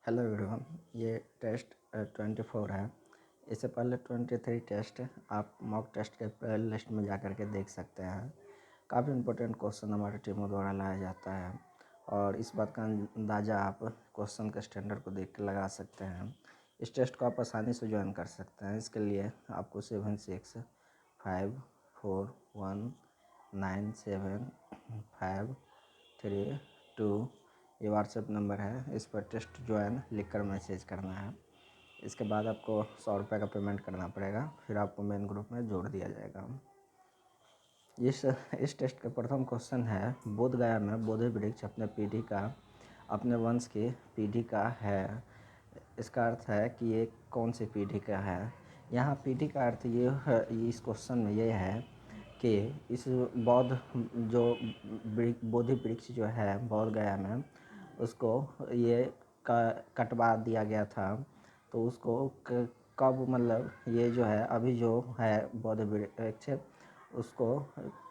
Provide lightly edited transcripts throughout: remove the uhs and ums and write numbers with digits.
Hello everyone. ये test 24 है। इससे पहले 23 टेस्ट आप मॉक टेस्ट के प्ले लिस्ट में जा कर के देख सकते हैं। काफ़ी इंपॉर्टेंट क्वेश्चन हमारी टीमों द्वारा लाया जाता है और इस बात का अंदाज़ा आप क्वेश्चन के स्टैंडर्ड को देख के लगा सकते हैं। इस टेस्ट को आप आसानी से ज्वाइन कर सकते हैं। इसके लिए आपको 7654197532 ये व्हाट्सएप नंबर है। इस पर टेस्ट ज्वाइन लिख कर मैसेज करना है। इसके बाद आपको 100 रुपये का पेमेंट करना पड़ेगा, फिर आपको मेन ग्रुप में जोड़ दिया जाएगा। इस टेस्ट का प्रथम क्वेश्चन है, बोध गया में बोधि वृक्ष अपने वंश की पीढ़ी का है। इसका अर्थ है कि ये कौन सी पीढ़ी का है। यहाँ पीढ़ी का अर्थ ये है, इस क्वेश्चन में ये है कि इस बौद्ध जो बोधि वृक्ष जो है बोध गया में, उसको ये कटवा दिया गया था। तो उसको कब, मतलब ये जो है अभी जो है बोधि वृक्ष, उसको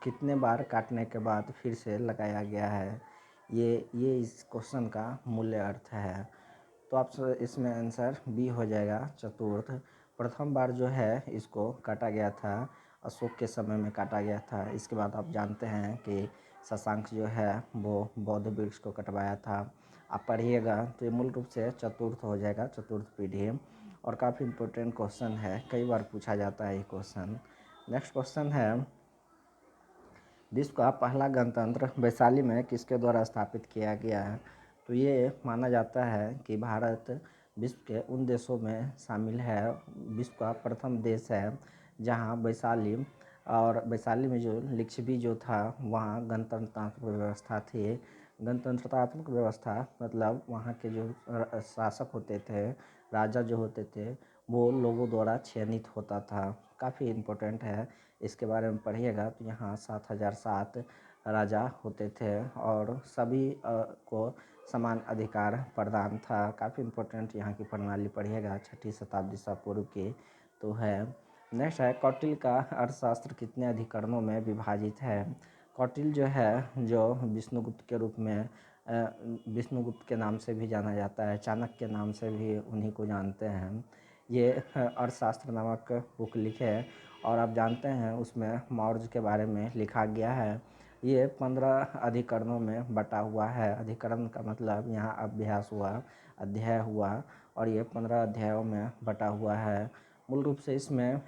कितने बार काटने के बाद फिर से लगाया गया है, ये इस क्वेश्चन का मूल्य अर्थ है। तो आप इसमें आंसर बी हो जाएगा, चतुर्थ। प्रथम बार जो है इसको काटा गया था, अशोक के समय में काटा गया था। इसके बाद आप जानते हैं कि शशांक जो है वो बौद्ध वृक्ष को कटवाया था। आप पढ़िएगा तो ये मूल रूप से चतुर्थ हो जाएगा, चतुर्थ पीढ़ी। और काफ़ी इम्पोर्टेंट क्वेश्चन है, कई बार पूछा जाता है ये क्वेश्चन। नेक्स्ट क्वेश्चन है, विश्व का पहला गणतंत्र वैशाली में किसके द्वारा स्थापित किया गया है। तो ये माना जाता है कि भारत विश्व के उन देशों में शामिल है, विश्व का प्रथम देश है जहां वैशाली में जो लिच्छवी जो था वहाँ गणतंत्रात्मक व्यवस्था थी। गणतंत्रात्मक व्यवस्था मतलब वहाँ के जो शासक होते थे, राजा जो होते थे, वो लोगों द्वारा चयनित होता था। काफ़ी इम्पोर्टेंट है, इसके बारे में पढ़िएगा। तो यहाँ 7007 राजा होते थे और सभी को समान अधिकार प्रदान था। काफ़ी इम्पोर्टेंट यहाँ की प्रणाली पढ़िएगा, 6वीं शताब्दी ईसा पूर्व की तो है। नेक्स्ट है, कौटिल्य का अर्थशास्त्र कितने अधिकरणों में विभाजित है। कौटिल्य जो है, जो विष्णुगुप्त के रूप में विष्णुगुप्त के नाम से भी जाना जाता है, चाणक्य के नाम से भी उन्हीं को जानते हैं। ये अर्थशास्त्र नामक बुक लिखे और आप जानते हैं उसमें मौर्य के बारे में लिखा गया है। ये 15 अधिकरणों में बटा हुआ है। अधिकरण का मतलब यहाँ अभ्यास हुआ, अध्याय हुआ, और ये 15 अध्यायों में बटा हुआ है। मूल रूप से इसमें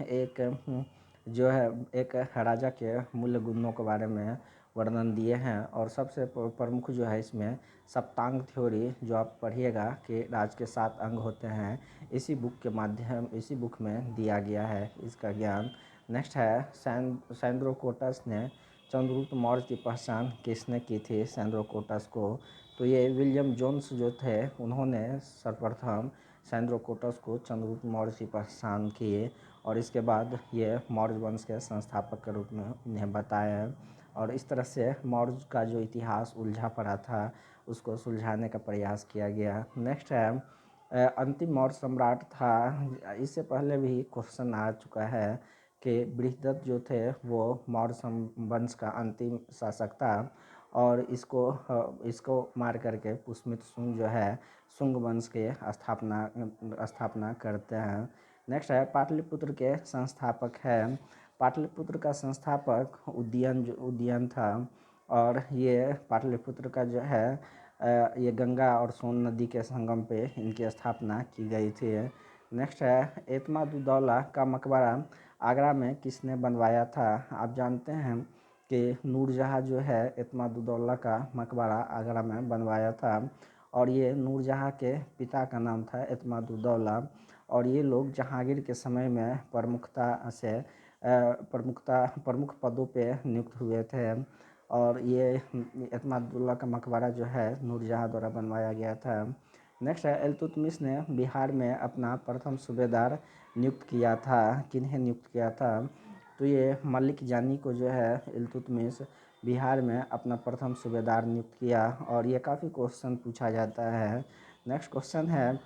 जो है एक राजा के मूल्य गुणों के बारे में वर्णन दिए हैं। और सबसे प्रमुख जो है इसमें सप्तांग थ्योरी, जो आप पढ़िएगा कि राज के 7 अंग होते हैं, इसी बुक में दिया गया है इसका ज्ञान। नेक्स्ट है, सैंद्रोकोटस ने चंद्रगुप्त मौर्य की पहचान किसने की थी। सैंद्रोकोटस को, तो ये विलियम जोन्स जो थे, उन्होंने सर्वप्रथम सैंद्रोकोटस को चंद्रगुप्त मौर्य की पहचान की और इसके बाद ये मौर्य वंश के संस्थापक के रूप में उन्हें बताया। और इस तरह से मौर्य का जो इतिहास उलझा पड़ा था उसको सुलझाने का प्रयास किया गया। नेक्स्ट है, अंतिम मौर्य सम्राट था। इससे पहले भी क्वेश्चन आ चुका है कि बृहदत्त जो थे वो मौर्य वंश का अंतिम शासक था और इसको मार करके पुष्यमित्र शुंग जो है शुंग वंश के स्थापना करते हैं। नेक्स्ट है, पाटलिपुत्र के संस्थापक है। पाटलिपुत्र का संस्थापक उदयन था और ये पाटलिपुत्र का जो है ये गंगा और सोन नदी के संगम पे इनकी स्थापना की गई थी। नेक्स्ट है, एतमादुद्दौला का मकबरा आगरा में किसने बनवाया था। आप जानते हैं कि नूरजहाँ जो है एतमादुद्दौला का मकबरा आगरा में बनवाया था और ये नूरजहाँ के पिता का नाम था एतमादुद्दौला। और ये लोग जहांगीर के समय में प्रमुख पदों पे नियुक्त हुए थे और ये एतमादुद्दौला का मकबरा जो है नूरजहाँ द्वारा बनवाया गया था। नेक्स्ट है, इल्तुतमिश ने बिहार में अपना प्रथम सूबेदार नियुक्त किया था। किन्हें नियुक्त किया था। तो ये मलिक जानी को जो है इल्तुतमिश बिहार में अपना प्रथम सूबेदार नियुक्त किया और ये काफ़ी क्वेश्चन पूछा जाता है। नेक्स्ट क्वेश्चन है,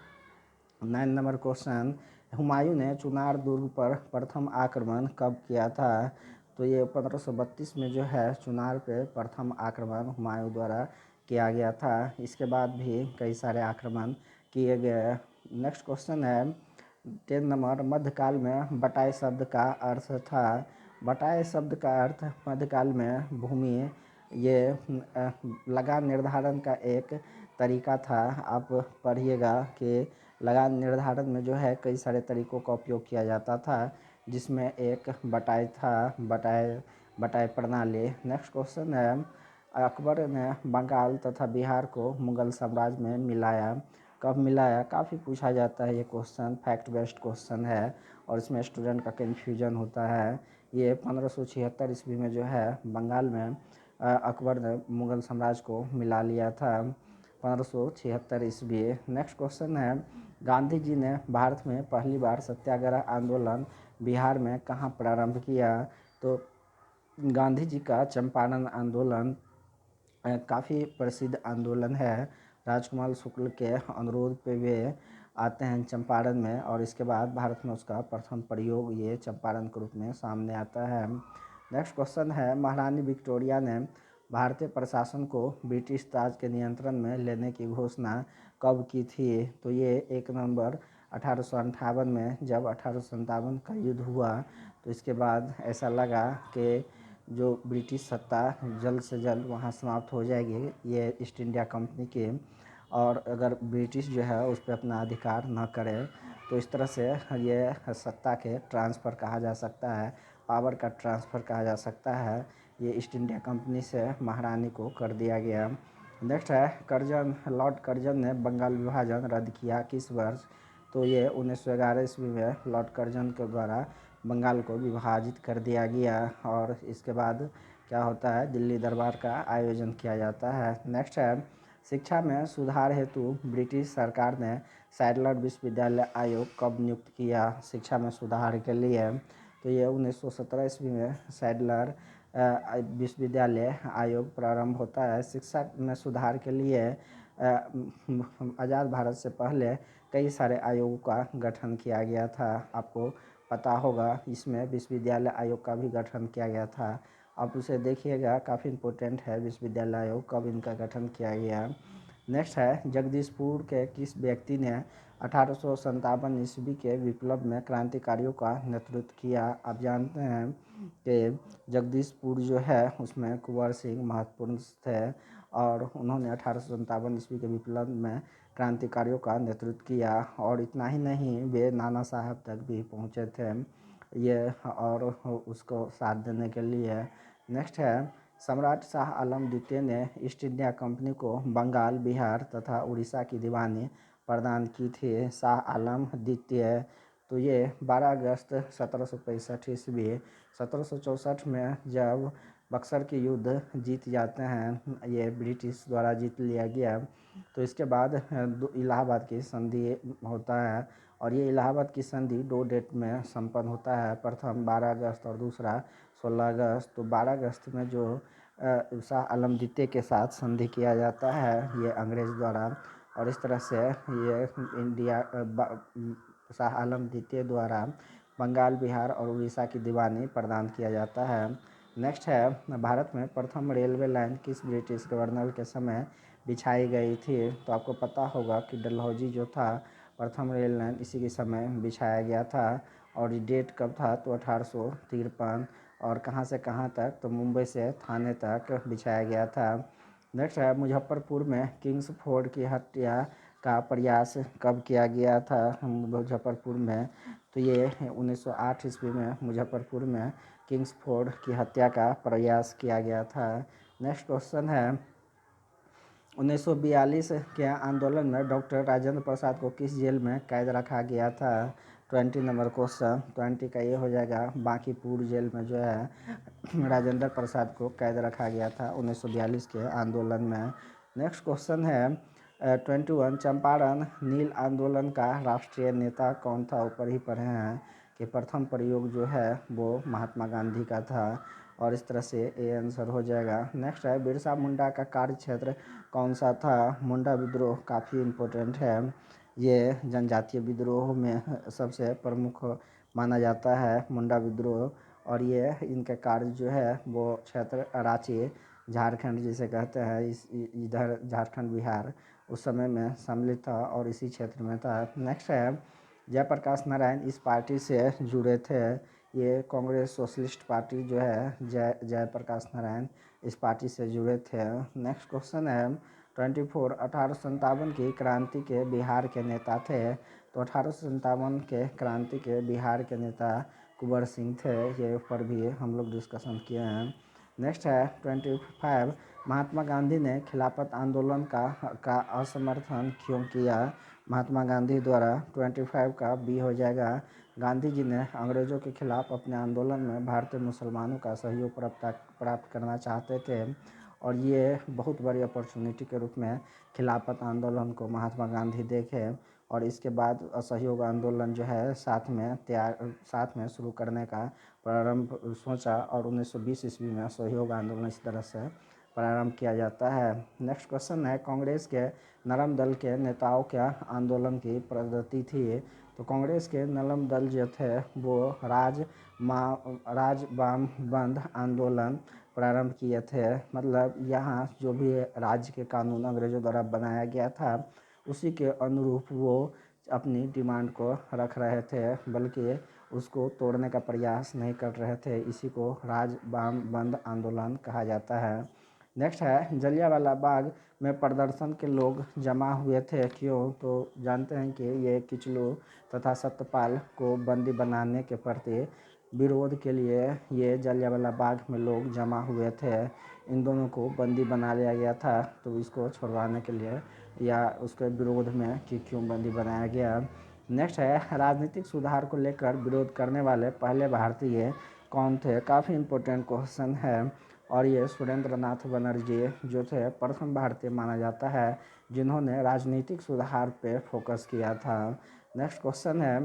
9 नंबर क्वेश्चन, हुमायूं ने चुनार दुर्ग पर प्रथम आक्रमण कब किया था। तो ये 1532 में जो है चुनार पे प्रथम आक्रमण हुमायूं द्वारा किया गया था। इसके बाद भी कई सारे आक्रमण किए गए। नेक्स्ट क्वेश्चन है 10 नंबर, मध्यकाल में बटाई शब्द का अर्थ था। बटाई शब्द का अर्थ मध्यकाल में भूमि ये लगान निर्धारण का एक तरीका था। आप पढ़िएगा कि लगान निर्धारण में जो है कई सारे तरीक़ों का उपयोग किया जाता था, जिसमें एक बटाई था, बटाई प्रणाली। नेक्स्ट क्वेश्चन है अकबर ने बंगाल तथा बिहार को मुग़ल साम्राज्य में मिलाया। कब मिलाया? काफ़ी पूछा जाता है ये क्वेश्चन, फैक्ट बेस्ड क्वेश्चन है और इसमें स्टूडेंट का कन्फ्यूजन होता है। ये 1576 ईस्वी में जो है बंगाल में अकबर ने मुग़ल साम्राज्य को मिला लिया था, 1576 ईस्वी। नेक्स्ट क्वेश्चन है गांधी जी ने भारत में पहली बार सत्याग्रह आंदोलन बिहार में कहाँ प्रारंभ किया? तो गांधी जी का चंपारण आंदोलन काफ़ी प्रसिद्ध आंदोलन है। राजकुमार शुक्ल के अनुरोध पे वे आते हैं चंपारण में और इसके बाद भारत में उसका प्रथम प्रयोग ये चंपारण के रूप में सामने आता है। नेक्स्ट क्वेश्चन है महारानी विक्टोरिया ने भारतीय प्रशासन को ब्रिटिश ताज के नियंत्रण में लेने की घोषणा कब की थी? तो ये 1 नवंबर 1858 में, जब 1857 का युद्ध हुआ तो इसके बाद ऐसा लगा कि जो ब्रिटिश सत्ता जल्द से जल्द वहाँ समाप्त हो जाएगी ये ईस्ट इंडिया कंपनी की, और अगर ब्रिटिश जो है उस पर अपना अधिकार न करे तो इस तरह से ये सत्ता के ट्रांसफ़र कहा जा सकता है, पावर का ट्रांसफ़र कहा जा सकता है, ये ईस्ट इंडिया कंपनी से महारानी को कर दिया गया। नेक्स्ट है कर्जन, लॉर्ड कर्जन ने बंगाल विभाजन रद्द किया किस वर्ष? तो ये 1911 ईस्वी में लॉर्ड कर्जन के द्वारा बंगाल को विभाजित कर दिया गया और इसके बाद क्या होता है, दिल्ली दरबार का आयोजन किया जाता है। नेक्स्ट है शिक्षा में सुधार हेतु ब्रिटिश सरकार ने सैडलर विश्वविद्यालय आयोग कब नियुक्त किया शिक्षा में सुधार के लिए? तो ये 1917 ईस्वी में सैडलर विश्वविद्यालय आयोग प्रारंभ होता है। शिक्षा में सुधार के लिए आज़ाद भारत से पहले कई सारे आयोगों का गठन किया गया था, आपको पता होगा। इसमें विश्वविद्यालय आयोग का भी गठन किया गया था, आप उसे देखिएगा, काफ़ी इम्पोर्टेंट है विश्वविद्यालय आयोग कब इनका गठन किया गया। नेक्स्ट है जगदीशपुर के किस व्यक्ति ने 1857 ईस्वी के विप्लव में क्रांतिकारियों का नेतृत्व किया? आप जानते हैं कि जगदीशपुर जो है उसमें कुंवर सिंह महत्वपूर्ण थे और उन्होंने 1857 ईस्वी के विप्लव में क्रांतिकारियों का नेतृत्व किया और इतना ही नहीं, वे नाना साहब तक भी पहुँचे थे ये और उसको साथ देने के लिए। नेक्स्ट है सम्राट शाह आलम द्वितीय ने ईस्ट इंडिया कंपनी को बंगाल, बिहार तथा उड़ीसा की दीवानी प्रदान की थी। शाह आलम द्वितीय, तो ये 12 अगस्त 1765 ईस्वी, 1764 में जब बक्सर के युद्ध जीत जाते हैं, ये ब्रिटिश द्वारा जीत लिया गया, तो इसके बाद इलाहाबाद की संधि होता है और ये इलाहाबाद की संधि 2 डेट में संपन्न होता है, प्रथम 12 अगस्त और दूसरा 16 अगस्त। तो 12 अगस्त में जो शाह आलम द्वितीय के साथ संधि किया जाता है ये अंग्रेज़ द्वारा और इस तरह से ये शाह आलम द्वितीय द्वारा बंगाल, बिहार और उड़ीसा की दीवानी प्रदान किया जाता है। नेक्स्ट है भारत में प्रथम रेलवे लाइन किस ब्रिटिश गवर्नर के समय बिछाई गई थी? तो आपको पता होगा कि डलहौजी जो था, प्रथम रेल लाइन इसी के समय बिछाया गया था और ये डेट कब था? तो 1853 और कहाँ से कहाँ तक? तो मुंबई से थाने तक बिछाया गया था। नेक्स्ट है मुजफ्फरपुर में किंग्स फोर्ड की हत्या का प्रयास कब किया गया था मुजफ्फरपुर में? तो ये 1908 ईस्वी में मुजफ्फरपुर में किंग्स फोर्ड की हत्या का प्रयास किया गया था। नेक्स्ट क्वेश्चन है 1942 के आंदोलन में डॉक्टर राजेंद्र प्रसाद को किस जेल में कैद रखा गया था? 20 नंबर क्वेश्चन, 20 का ये हो जाएगा बांकीपुर जेल में जो है राजेंद्र प्रसाद को कैद रखा गया था 1942 के आंदोलन में। नेक्स्ट क्वेश्चन है 21 चंपारण नील आंदोलन का राष्ट्रीय नेता कौन था? ऊपर ही पढ़े हैं कि प्रथम प्रयोग जो है वो महात्मा गांधी का था और इस तरह से ए आंसर हो जाएगा। नेक्स्ट है बिरसा मुंडा का कार्य क्षेत्र कौन सा था? मुंडा विद्रोह काफ़ी इम्पोर्टेंट है, ये जनजातीय विद्रोह में सबसे प्रमुख माना जाता है मुंडा विद्रोह और ये इनके कार्य जो है वो क्षेत्र रांची झारखंड जिसे कहते हैं इधर झारखंड बिहार उस समय में सम्मिलित था और इसी क्षेत्र में था। नेक्स्ट है जयप्रकाश नारायण इस पार्टी से जुड़े थे। ये कांग्रेस सोशलिस्ट पार्टी जो है जयप्रकाश नारायण इस पार्टी से जुड़े थे। नेक्स्ट क्वेश्चन है 24 1857 की क्रांति के बिहार के नेता थे। तो 1857 के क्रांति के बिहार के नेता कुंवर सिंह थे। ये ऊपर भी हम लोग डिस्कशन किए हैं। नेक्स्ट है 25 महात्मा गांधी ने खिलाफत आंदोलन का असमर्थन क्यों किया। महात्मा गांधी द्वारा 25 का बी हो जाएगा। गांधी जी ने अंग्रेज़ों के खिलाफ अपने आंदोलन में भारतीय मुसलमानों का सहयोग प्राप्त करना चाहते थे और ये बहुत बड़ी अपॉर्चुनिटी के रूप में खिलाफत आंदोलन को महात्मा गांधी देखे और इसके बाद असहयोग आंदोलन जो है साथ में शुरू करने का प्रारंभ सोचा और 1920 ईस्वी में असहयोग आंदोलन इस तरह से प्रारंभ किया जाता है। नेक्स्ट क्वेश्चन है कांग्रेस के नरम दल के नेताओं क्या आंदोलन की पद्धति थी। तो कांग्रेस के नरम दल जो थे वो राज वाम बंद आंदोलन प्रारंभ किए थे। मतलब यहाँ जो भी राज्य के कानून अंग्रेज़ों द्वारा बनाया गया था उसी के अनुरूप वो अपनी डिमांड को रख रहे थे, बल्कि उसको तोड़ने का प्रयास नहीं कर रहे थे। इसी को राज वाम बंद आंदोलन कहा जाता है। नेक्स्ट है जलियांवाला बाग में प्रदर्शन के लोग जमा हुए थे क्यों। तो जानते हैं कि ये किचलू तथा सत्यपाल को बंदी बनाने के प्रति विरोध के लिए ये जलियांवाला बाग में लोग जमा हुए थे। इन दोनों को बंदी बना लिया गया था तो इसको छुड़वाने के लिए या उसके विरोध में कि क्यों बंदी बनाया गया। नेक्स्ट है राजनीतिक सुधार को लेकर विरोध करने वाले पहले भारतीय कौन थे। काफ़ी इम्पोर्टेंट क्वेश्चन है और ये सुरेंद्र नाथ बनर्जी जो थे प्रथम भारतीय माना जाता है जिन्होंने राजनीतिक सुधार पे फोकस किया था। नेक्स्ट क्वेश्चन है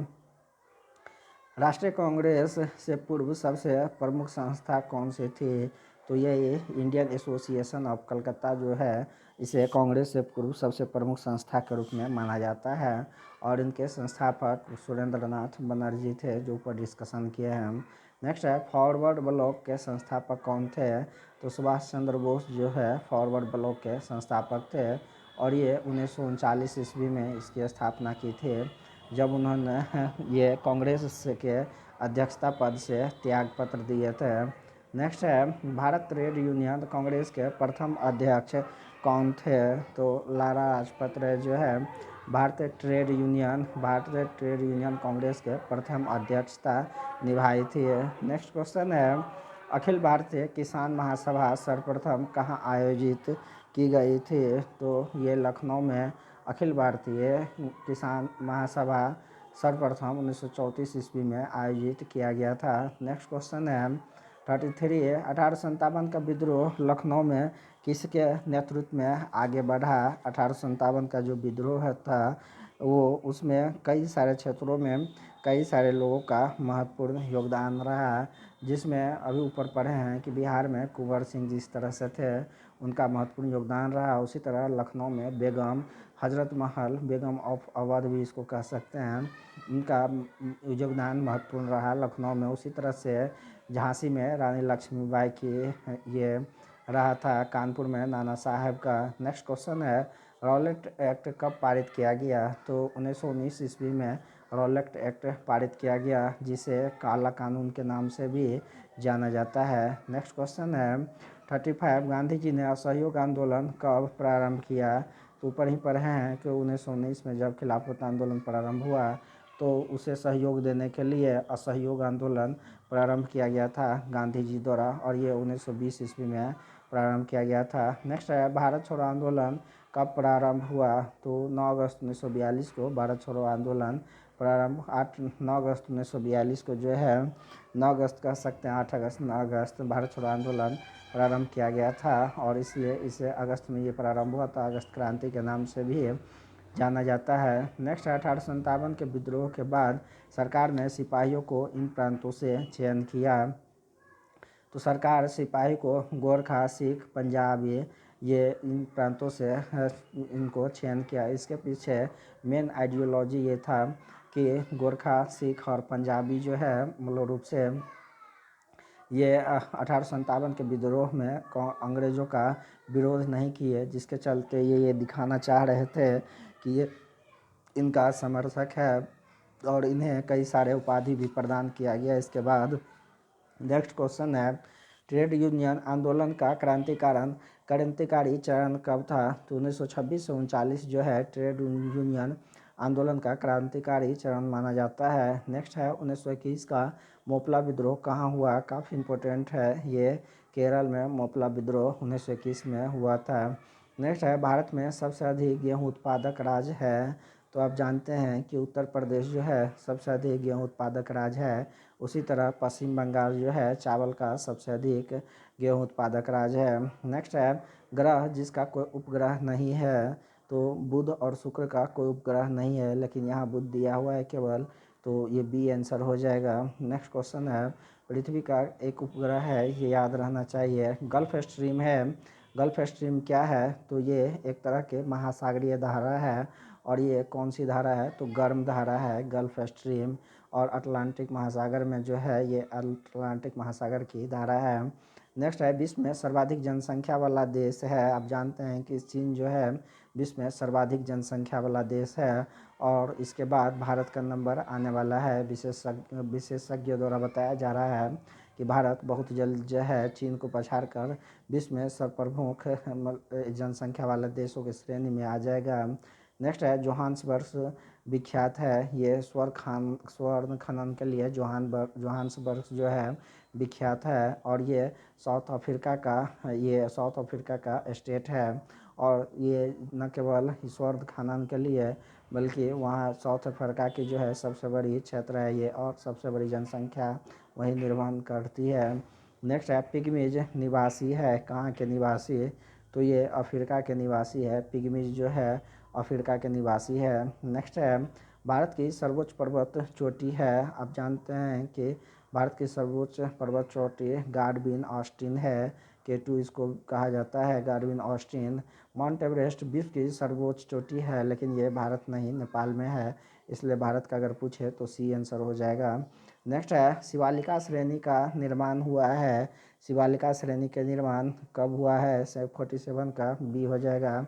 राष्ट्रीय कांग्रेस से पूर्व सबसे प्रमुख संस्था कौन सी थी। तो ये इंडियन एसोसिएशन ऑफ कलकत्ता जो है इसे कांग्रेस से पूर्व सबसे प्रमुख संस्था के रूप में माना जाता है और इनके संस्थापक सुरेंद्र नाथ बनर्जी थे जो ऊपर डिस्कशन किए हैं हम। नेक्स्ट है फॉरवर्ड ब्लॉक के संस्थापक कौन थे। तो सुभाष चंद्र बोस जो है फॉरवर्ड ब्लॉक के संस्थापक थे और ये 1939 ईस्वी में इसकी स्थापना की थी जब उन्होंने ये कांग्रेस के अध्यक्षता पद से त्यागपत्र दिए थे। नेक्स्ट है भारत ट्रेड यूनियन कांग्रेस के प्रथम अध्यक्ष कौन थे। तो लाला लाजपत राय जो है भारतीय ट्रेड यूनियन कांग्रेस के प्रथम अध्यक्षता निभाई थी। नेक्स्ट क्वेश्चन है अखिल भारतीय किसान महासभा सर्वप्रथम कहाँ आयोजित की गई थी। तो ये लखनऊ में अखिल भारतीय किसान महासभा सर्वप्रथम 1934 ईस्वी में आयोजित किया गया था। नेक्स्ट क्वेश्चन है 33 1857 का विद्रोह लखनऊ में किसके नेतृत्व में आगे बढ़ा। 1857 का जो विद्रोह था वो उसमें कई सारे क्षेत्रों में कई सारे लोगों का महत्वपूर्ण योगदान रहा, जिसमें अभी ऊपर पढ़े हैं कि बिहार में कुंवर सिंह जिस तरह से थे उनका महत्वपूर्ण योगदान रहा। उसी तरह लखनऊ में बेगम हजरत महल बेगम ऑफ अवध भी इसको कह सकते हैं, इनका योगदान महत्वपूर्ण रहा लखनऊ में। उसी तरह से झांसी में रानी लक्ष्मीबाई की ये रहा था। कानपुर में नाना साहब का। नेक्स्ट क्वेश्चन है रॉलेट एक्ट कब पारित किया गया। तो 1919 ईस्वी में रॉलेट एक्ट पारित किया गया जिसे काला कानून के नाम से भी जाना जाता है। नेक्स्ट क्वेश्चन है 35 गांधी जी ने असहयोग आंदोलन कब प्रारंभ किया। तो ऊपर ही पढ़े हैं कि 1919 में जब खिलाफत आंदोलन प्रारंभ हुआ तो उसे सहयोग देने के लिए असहयोग आंदोलन प्रारंभ किया गया था गांधी जी द्वारा और ये 1920 ईस्वी में प्रारंभ किया गया था। नेक्स्ट है भारत छोड़ो आंदोलन कब प्रारंभ हुआ। तो 9 अगस्त 1942 को भारत छोड़ो आंदोलन प्रारंभ 9 अगस्त 1942 को जो है 9 अगस्त कह सकते हैं 8 अगस्त 9 अगस्त भारत छोड़ो आंदोलन प्रारंभ किया गया था और इसलिए इसे अगस्त में ये प्रारंभ हुआ था। अगस्त क्रांति के नाम से भी जाना जाता है। नेक्स्ट 1857 के विद्रोह के बाद सरकार ने सिपाहियों को इन प्रांतों से चयन किया। तो सरकार सिपाही को गोरखा सिख पंजाबी ये इन प्रांतों से इनको चयन किया। इसके पीछे मेन आइडियोलॉजी ये था कि गोरखा सिख और पंजाबी जो है मूल रूप से ये 1857 के विद्रोह में अंग्रेज़ों का विरोध नहीं किए, जिसके चलते ये दिखाना चाह रहे थे कि ये इनका समर्थक है, और इन्हें कई सारे उपाधि भी प्रदान किया गया। इसके बाद नेक्स्ट क्वेश्चन है, ट्रेड यूनियन आंदोलन का क्रांतिकारी चरण कब था? तो 1926 से 1939 जो है ट्रेड यूनियन आंदोलन का क्रांतिकारी चरण माना जाता है। नेक्स्ट है 1921 का मोपला विद्रोह कहाँ हुआ? काफ़ी इम्पोर्टेंट है ये, केरल में मोपला विद्रोह 1921 में हुआ था। नेक्स्ट है, भारत में सबसे अधिक गेहूँ उत्पादक राज्य है? तो आप जानते हैं कि उत्तर प्रदेश जो है सबसे अधिक गेहूँ उत्पादक राज्य है। उसी तरह पश्चिम बंगाल जो है चावल का सबसे अधिक गेहूँ उत्पादक राज्य है। नेक्स्ट है, ग्रह जिसका कोई उपग्रह नहीं है? तो बुध और शुक्र का कोई उपग्रह नहीं है, लेकिन यहाँ बुध दिया हुआ है केवल, तो ये बी आंसर हो जाएगा। नेक्स्ट क्वेश्चन है, पृथ्वी का एक उपग्रह है, ये याद रहना चाहिए, गल्फ स्ट्रीम है। गल्फ स्ट्रीम क्या है? तो ये एक तरह के महासागरीय धारा है, और ये कौन सी धारा है? तो गर्म धारा है गल्फ स्ट्रीम, और अटलांटिक महासागर में जो है ये अटलांटिक महासागर की धारा है। नेक्स्ट है, विश्व में सर्वाधिक जनसंख्या वाला देश है? आप जानते हैं कि चीन जो है विश्व में सर्वाधिक जनसंख्या वाला देश है, और इसके बाद भारत का नंबर आने वाला है। विशेषज्ञों द्वारा बताया जा रहा है कि भारत बहुत जल्द जो है चीन को पछाड़कर विश्व में सर्वप्रमुख जनसंख्या वाले देशों की श्रेणी में आ जाएगा। नेक्स्ट है, जोहान्सबर्ग विख्यात है, ये स्वर्ण खनन के लिए जोहान्सबर्ग जो है विख्यात है, और ये साउथ अफ्रीका का स्टेट है। और ये न केवल स्वर्ण खनन के लिए, बल्कि वहाँ साउथ अफ्रीका की जो है सबसे बड़ी क्षेत्र है ये, और सबसे बड़ी जनसंख्या वही निर्वहन करती है। नेक्स्ट है, पिग्मीज निवासी है, कहाँ के निवासी? तो ये अफ्रीका के निवासी है, पिग्मीज जो है अफ्रीका के निवासी है। नेक्स्ट है, भारत की सर्वोच्च पर्वत चोटी है? आप जानते हैं कि भारत की सर्वोच्च पर्वत चोटी गार्डविन ऑस्टिन है, K2 इसको कहा जाता है, गार्डविन ऑस्टिन। माउंट एवरेस्ट विश्व की सर्वोच्च चोटी है, लेकिन ये भारत नहीं नेपाल में है, इसलिए भारत का अगर पूछे तो सी आंसर हो जाएगा। नेक्स्ट है, शिवालिका श्रेणी का निर्माण हुआ है? शिवालिका श्रेणी के निर्माण कब हुआ है? 47 का बी हो जाएगा।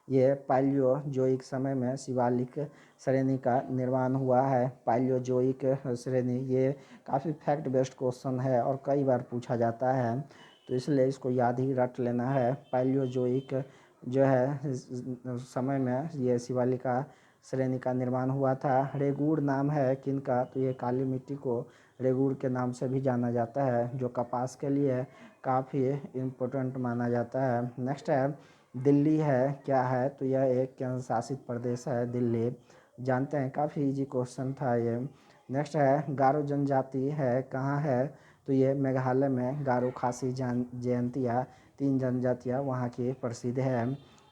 ये पालियोजोइक समय में शिवालिक श्रेणी का निर्माण हुआ है। पालियोजोइक श्रेणी, ये काफ़ी फैक्ट बेस्ड क्वेश्चन है और कई बार पूछा जाता है, तो इसलिए इसको याद ही रट लेना है। पालियोजोइक जो है समय में ये शिवालिका श्रेणी का निर्माण हुआ था। रेगुड़ नाम है किनका? तो ये काली मिट्टी को रेगुड़ के नाम से भी जाना जाता है, जो कपास के लिए काफ़ी इम्पोर्टेंट माना जाता है। नेक्स्ट है, दिल्ली है, क्या है? तो यह एक केंद्र शासित प्रदेश है दिल्ली, जानते हैं, काफ़ी इजी क्वेश्चन था ये। नेक्स्ट है, गारो जनजाति है, कहाँ है? तो ये मेघालय में गारो खासी जयंतिया 3 जनजातियाँ वहाँ की प्रसिद्ध है।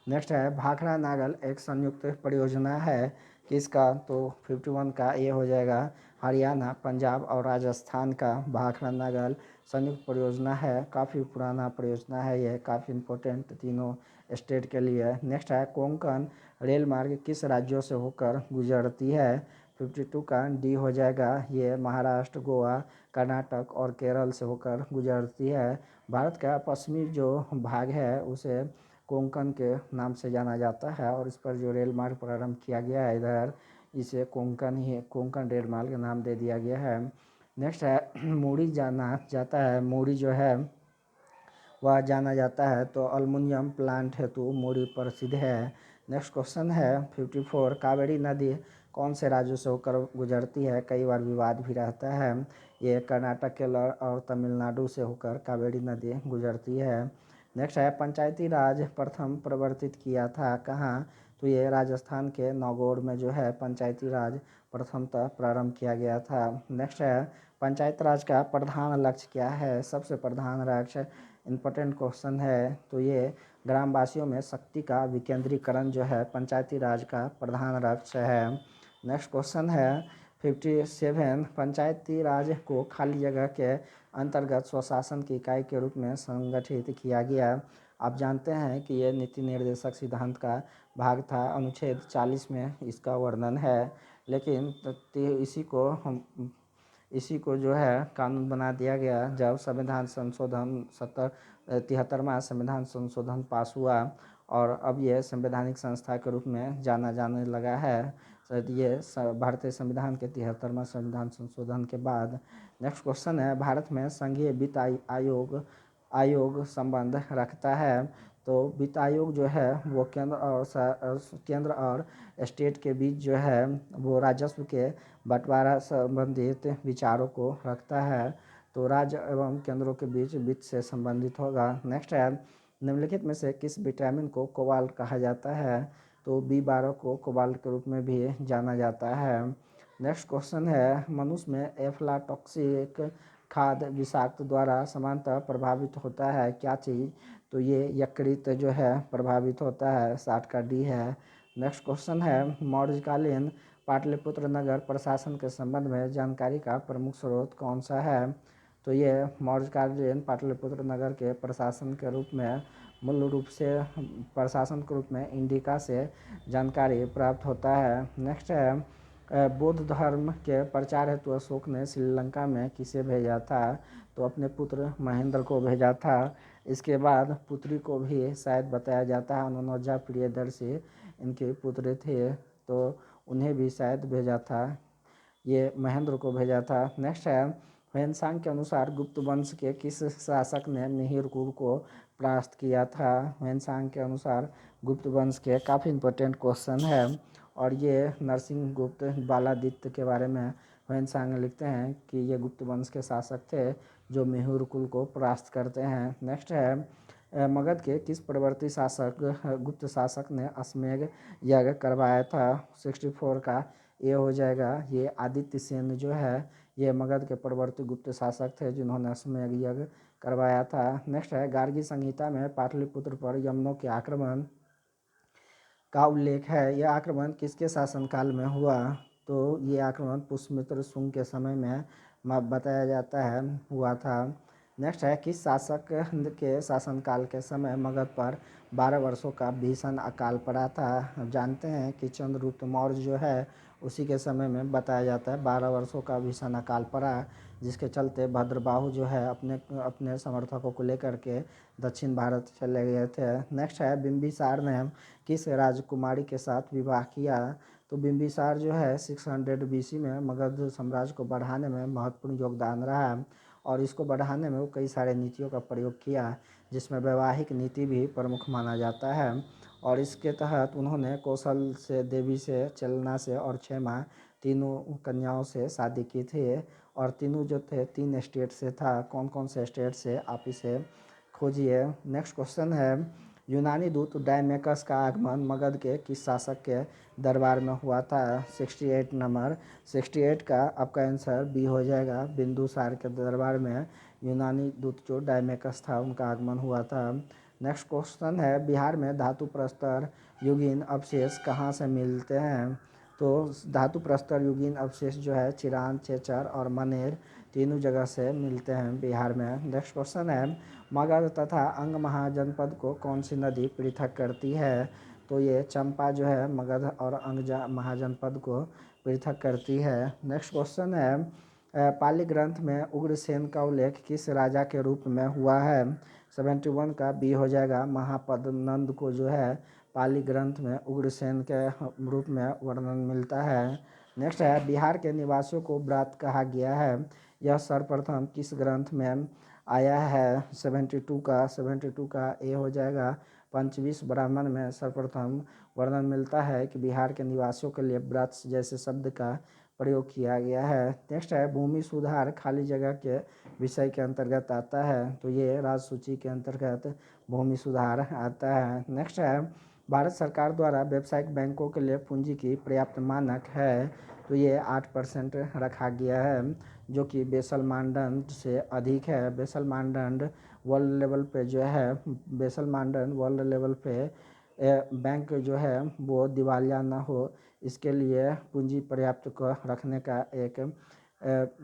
नेक्स्ट है, भाखड़ा नागल एक संयुक्त परियोजना है, किसका? तो 51 का ये हो जाएगा, हरियाणा, पंजाब और राजस्थान का भाखड़ा नागल संयुक्त परियोजना है। काफ़ी पुराना परियोजना है ये, काफ़ी इम्पोर्टेंट तीनों स्टेट के लिए। नेक्स्ट है, कोंकण रेल मार्ग किस राज्यों से होकर गुजरती है? 52 का डी हो जाएगा, ये महाराष्ट्र, गोवा, कर्नाटक और केरल से होकर गुजरती है। भारत का पश्चिमी जो भाग है उसे कोंकण के नाम से जाना जाता है, और इस पर जो रेल मार्ग प्रारंभ किया गया है इधर, इसे कोंकण रेल मार्ग नाम दे दिया गया है। नेक्स्ट है, मूड़ी जाना जाता है, मूड़ी जो है वह जाना जाता है तो अल्मुनियम प्लांट हेतु मूड़ी प्रसिद्ध है। नेक्स्ट क्वेश्चन है 54, कावेरी नदी कौन से राज्यों से होकर गुजरती है? कई बार विवाद भी रहता है, ये कर्नाटक, केरल और तमिलनाडु से होकर कावेरी नदी गुजरती है। नेक्स्ट है, पंचायती राज प्रथम प्रवर्तित किया था कहाँ? तो ये राजस्थान के नागौर में जो है पंचायती राज प्रथमतः प्रारंभ किया गया था। नेक्स्ट है, पंचायत राज का प्रधान लक्ष्य क्या है? सबसे प्रधान लक्ष्य इम्पोर्टेंट क्वेश्चन है, तो ये ग्रामवासियों में शक्ति का विकेंद्रीकरण जो है पंचायती राज का प्रधान लक्ष्य है। नेक्स्ट क्वेश्चन है 57, पंचायती राज को खाली जगह के अंतर्गत स्वशासन की इकाई के रूप में संगठित किया गया। आप जानते हैं कि ये नीति निर्देशक सिद्धांत का भाग था, अनुच्छेद 40 में इसका वर्णन है, लेकिन इसी को हम इसी को जो है कानून बना दिया गया जब संविधान संशोधन 73वां संविधान संशोधन पास हुआ, और अब ये संवैधानिक संस्था के रूप में जाना जाने लगा है। ये भारतीय संविधान के 73वां संविधान संशोधन के बाद। नेक्स्ट क्वेश्चन है, भारत में संघीय वित्त आयोग संबंध रखता है। तो वित्त आयोग जो है वो केंद्र और स्टेट के बीच जो है वो राजस्व के बंटवारा संबंधित विचारों को रखता है। तो राज्य एवं केंद्रों के बीच वित्त से संबंधित होगा। नेक्स्ट है, निम्नलिखित में से किस विटामिन को कोबाल्ट कहा जाता है। तो B12 को कोबाल्ट के रूप में भी जाना जाता है। नेक्स्ट क्वेश्चन है, मनुष्य में एफ्लाटॉक्सिक खाद्य विषाक्त द्वारा समानतः प्रभावित होता है क्या चीज़। तो ये यकृत जो है प्रभावित होता है, 60 का D है। नेक्स्ट क्वेश्चन है, मौर्यकालीन पाटलिपुत्र नगर प्रशासन के संबंध में जानकारी का प्रमुख स्रोत कौन सा है। तो ये मौर्यकालीन पाटलिपुत्र नगर के प्रशासन के रूप में मूल रूप से प्रशासन के रूप में इंडिका से जानकारी प्राप्त होता है। नेक्स्ट है, बौद्ध धर्म के प्रचार हेतु अशोक ने श्रीलंका में किसे भेजा था। तो अपने पुत्र महेंद्र को भेजा था। इसके बाद पुत्री को भी शायद बताया जाता है, अनुनोजा प्रियदर्शी इनके पुत्र थे, तो उन्हें भी शायद भेजा था, ये महेंद्र को भेजा था। नेक्स्ट है, ह्वेनसांग के अनुसार गुप्त वंश के किस शासक ने मिहिरकुल को परास्त किया था। ह्वेनसांग के अनुसार गुप्त वंश के काफ़ी इंपॉर्टेंट क्वेश्चन है, और ये नरसिंह गुप्त बालादित्य के बारे में ह्वेनसांग लिखते हैं कि ये गुप्त वंश के शासक थे जो मिहिरकुल को परास्त करते हैं। नेक्स्ट है, मगध के किस प्रवर्ती गुप्त शासक ने अश्वमेध यज्ञ करवाया था। 64 का ये हो जाएगा। ये आदित्य सेन जो है ये मगध के प्रवर्ती गुप्त शासक थे जिन्होंने अश्वमेध यज्ञ करवाया था। नेक्स्ट है, गार्गी संहिता में पाटलिपुत्र पर यवनों के आक्रमण का उल्लेख है। यह आक्रमण किसके शासनकाल में हुआ। तो ये आक्रमण पुष्यमित्र शुंग के समय में बताया जाता है हुआ था। नेक्स्ट है, किस शासक के शासनकाल के समय मगध पर 12 वर्षों का भीषण अकाल पड़ा था। जानते हैं कि चंद्रगुप्त मौर्य जो है उसी के समय में बताया जाता है 12 वर्षों का भीषण अकाल पड़ा, जिसके चलते भद्रबाहु जो है अपने समर्थकों को लेकर के दक्षिण भारत चले गए थे। नेक्स्ट है, बिंबिसार ने किस राजकुमारी के साथ विवाह किया। तो बिंबिसार जो है 600 BC में मगध साम्राज्य को बढ़ाने में महत्वपूर्ण योगदान रहा, और इसको बढ़ाने में वो कई सारे नीतियों का प्रयोग किया, जिसमें वैवाहिक नीति भी प्रमुख माना जाता है। और इसके तहत उन्होंने कौशल से, देवी से, चलना से और क्षेमा तीनों कन्याओं से शादी की थी, और तीनों जो थे 3 स्टेट से था। कौन कौन से स्टेट से, आप इसे खोजिए। नेक्स्ट क्वेश्चन है, यूनानी दूत डायमेकस का आगमन मगध के किस शासक के दरबार में हुआ था। 68 नंबर, 68 का आपका आंसर बी हो जाएगा। बिंदुसार के दरबार में यूनानी दूत जो डायमेकस था उनका आगमन हुआ था। नेक्स्ट क्वेश्चन है, बिहार में धातु प्रस्तर युगीन अवशेष कहाँ से मिलते हैं। तो धातु प्रस्तर युगीन अवशेष जो है चिरान, चेचर और मनेर तीनों जगह से मिलते हैं बिहार में। नेक्स्ट क्वेश्चन है, मगध तथा अंग महाजनपद को कौन सी नदी पृथक करती है। तो ये चंपा जो है मगध और अंग महाजनपद को पृथक करती है। नेक्स्ट क्वेश्चन है, पाली ग्रंथ में उग्रसेन का उल्लेख किस राजा के रूप में हुआ है। 71 का बी हो जाएगा। महापद्मनंद को जो है पाली ग्रंथ में उग्रसेन के रूप में वर्णन मिलता है। नेक्स्ट है, बिहार के निवासियों को ब्रात कहा गया है। यह सर्वप्रथम किस ग्रंथ में आया है। 72 का ए हो जाएगा। पंचविश ब्राह्मण में सर्वप्रथम वर्णन मिलता है कि बिहार के निवासियों के लिए ब्रात जैसे शब्द का प्रयोग किया गया है। नेक्स्ट है, भूमि सुधार खाली जगह के विषय के अंतर्गत आता है। तो ये राजसूची के अंतर्गत भूमि सुधार आता है। नेक्स्ट है, भारत सरकार द्वारा व्यावसायिक बैंकों के लिए पूंजी की पर्याप्त मानक है। तो ये 8% रखा गया है, जो कि बेसल मानदंड से अधिक है। बेसल मानदंड वर्ल्ड लेवल पे जो है, बेसल मानदंड वर्ल्ड लेवल पे बैंक जो है वो दिवालिया ना हो, इसके लिए पूंजी पर्याप्त को रखने का एक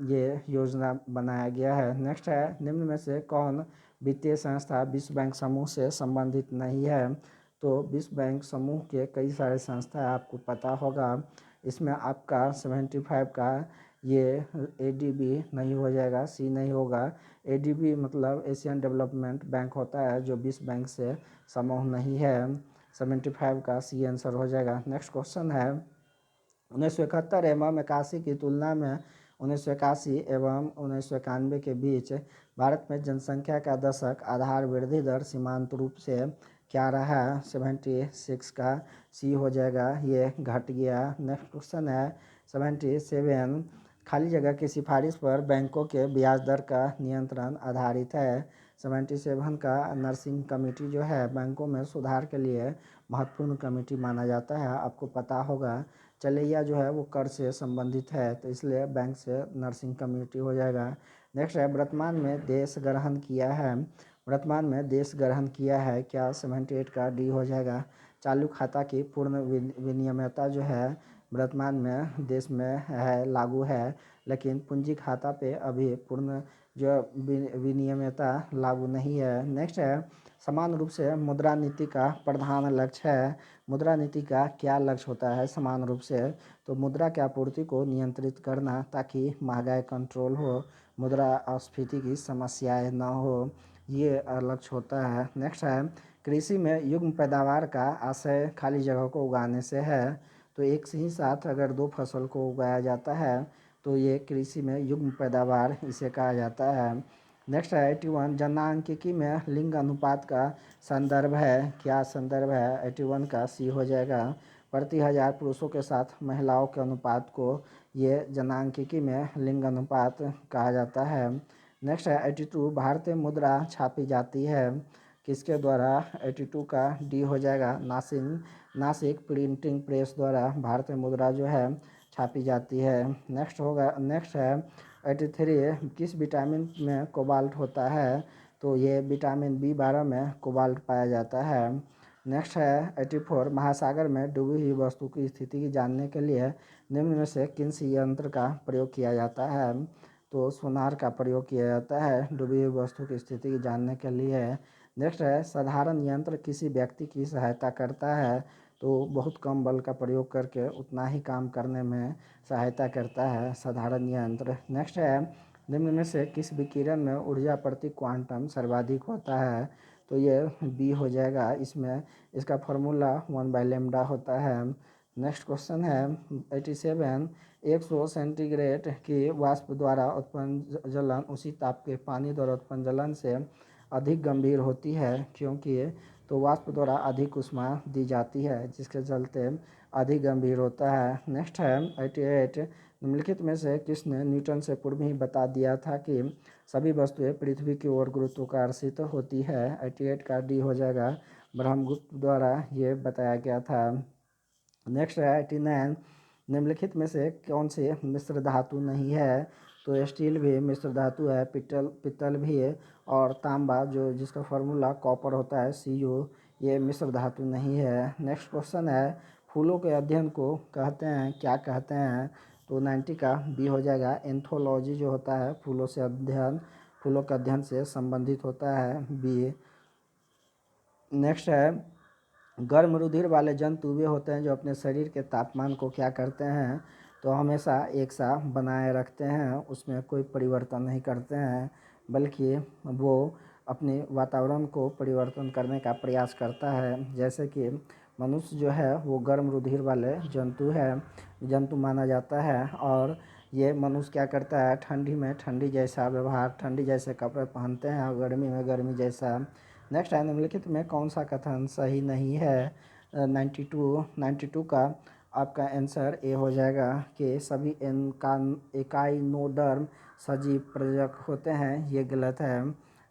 ये योजना बनाया गया है। नेक्स्ट है, निम्न में से कौन वित्तीय संस्था विश्व बैंक समूह से संबंधित नहीं है। तो विश्व बैंक समूह के कई सारे संस्था आपको पता होगा। इसमें आपका 75 का ये एडीबी नहीं हो जाएगा, सी नहीं होगा। एडीबी मतलब एशियन डेवलपमेंट बैंक होता है जो 20 बैंक से समूह नहीं है। 75 का सी आंसर हो जाएगा। नेक्स्ट क्वेश्चन है 1971 एवं 81 की तुलना में 1981 एवं 1991 के बीच भारत में जनसंख्या का दशक आधार वृद्धि दर सीमांत रूप से क्या रहा? 76 का सी हो जाएगा, ये घट गया। नेक्स्ट क्वेश्चन है 77 खाली जगह की सिफारिश पर बैंकों के ब्याज दर का नियंत्रण आधारित है। 77 का नर्सिंग कमेटी जो है बैंकों में सुधार के लिए महत्वपूर्ण कमेटी माना जाता है, आपको पता होगा। चलैया जो है वो कर से संबंधित है, तो इसलिए बैंक से नर्सिंग कम्युनिटी हो जाएगा। नेक्स्ट है वर्तमान में देश ग्रहण किया है। वर्तमान में देश ग्रहण किया है क्या? 78 का डी हो जाएगा। चालू खाता की पूर्ण विनियमितता जो है वर्तमान में देश में है, लागू है, लेकिन पूंजी खाता पे अभी पूर्ण जो विनियमितता लागू नहीं है। नेक्स्ट है समान रूप से मुद्रा नीति का प्रधान लक्ष्य है। मुद्रा नीति का क्या लक्ष्य होता है समान रूप से? तो मुद्रा की आपूर्ति को नियंत्रित करना ताकि महंगाई कंट्रोल हो, मुद्रास्फीति की समस्याएं न हो, ये लक्ष्य होता है। नेक्स्ट है कृषि में युग्म पैदावार का आशय खाली जगह को उगाने से है। तो एक से ही साथ अगर दो फसल को उगाया जाता है तो ये कृषि में युग्म पैदावार इसे कहा जाता है। नेक्स्ट है 81 जनसांख्यिकी में लिंग अनुपात का संदर्भ है। क्या संदर्भ है? 81 का सी हो जाएगा। प्रति 1000 पुरुषों के साथ महिलाओं के अनुपात को ये जनसांख्यिकी में लिंग अनुपात कहा जाता है। नेक्स्ट है 82 भारतीय मुद्रा छापी जाती है किसके द्वारा? 82 का डी हो जाएगा। नासिक प्रिंटिंग प्रेस द्वारा भारतीय मुद्रा जो है छापी जाती है। नेक्स्ट है 83 किस विटामिन में कोबाल्ट होता है? तो ये विटामिन B12 में कोबाल्ट पाया जाता है। नेक्स्ट है 84 महासागर में डूबी हुई वस्तु की स्थिति की जानने के लिए निम्न में से किन यंत्र का प्रयोग किया जाता है? तो सोनार का प्रयोग किया जाता है डूबी हुई वस्तु की स्थिति की जानने के लिए। नेक्स्ट है साधारण यंत्र किसी व्यक्ति की सहायता करता है, तो बहुत कम बल का प्रयोग करके उतना ही काम करने में सहायता करता है साधारण यंत्र। नेक्स्ट है निम्न में से किस विकिरण में ऊर्जा प्रति क्वांटम सर्वाधिक होता है? तो ये बी हो जाएगा। इसमें इसका फॉर्मूला 1/λ होता है। नेक्स्ट क्वेश्चन है 87 100 सेंटीग्रेड की वाष्प द्वारा उत्पन्न जलन उसी ताप के पानी द्वारा उत्पन्न जलन से अधिक गंभीर होती है क्योंकि तो वाष्प द्वारा अधिक ऊष्मा दी जाती है जिसके चलते अधिक गंभीर होता है। नेक्स्ट है 88 निम्नलिखित में से किसने न्यूटन से पूर्व ही बता दिया था कि सभी वस्तुएं पृथ्वी की ओर गुरुत्वाकर्षित होती है? 88 का डी हो जाएगा। ब्रह्मगुप्त द्वारा ये बताया गया था। नेक्स्ट है 89 निम्नलिखित में से कौन से मिश्र धातु नहीं है? तो स्टील भी मिश्र धातु है, पित्तल भी है, और तांबा जो जिसका फॉर्मूला कॉपर होता है Cu, ये मिश्र धातु नहीं है। नेक्स्ट क्वेश्चन है फूलों के अध्ययन को कहते हैं क्या कहते हैं? तो 90 का बी हो जाएगा। एंथोलॉजी जो होता है फूलों के अध्ययन से संबंधित होता है, बी। नेक्स्ट है गर्म रुधिर वाले जंतु वे होते हैं जो अपने शरीर के तापमान को क्या करते हैं? तो हमेशा एक सा बनाए रखते हैं, उसमें कोई परिवर्तन नहीं करते हैं, बल्कि वो अपने वातावरण को परिवर्तन करने का प्रयास करता है। जैसे कि मनुष्य जो है वो गर्म रुधिर वाले जंतु माना जाता है, और ये मनुष्य क्या करता है ठंडी में ठंडी जैसा व्यवहार, ठंडी जैसे कपड़े पहनते हैं, और गर्मी में गर्मी जैसा। नेक्स्ट है निम्नलिखित में कौन सा कथन सही नहीं है? 92 का आपका आंसर ए हो जाएगा कि सभी एकाइनोडर्म सजीव प्रजनक होते हैं, ये गलत है।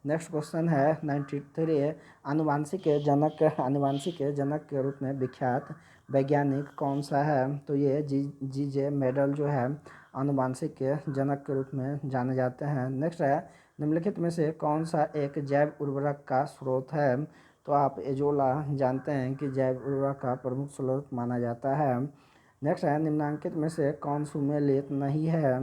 नेक्स्ट क्वेश्चन है 93 आनुवांशिक के जनक के रूप में विख्यात वैज्ञानिक कौन सा है? तो ये जी.जे. मेंडल जो है आनुवांशिक के जनक के रूप में जाने जाते हैं। नेक्स्ट है निम्नलिखित में से कौन सा एक जैव उर्वरक का स्रोत है? तो आप एजोला जानते हैं कि जैव उर्वरक का प्रमुख स्रोत माना जाता है। नेक्स्ट है निम्नांकित में से कौन सुमेलित नहीं है?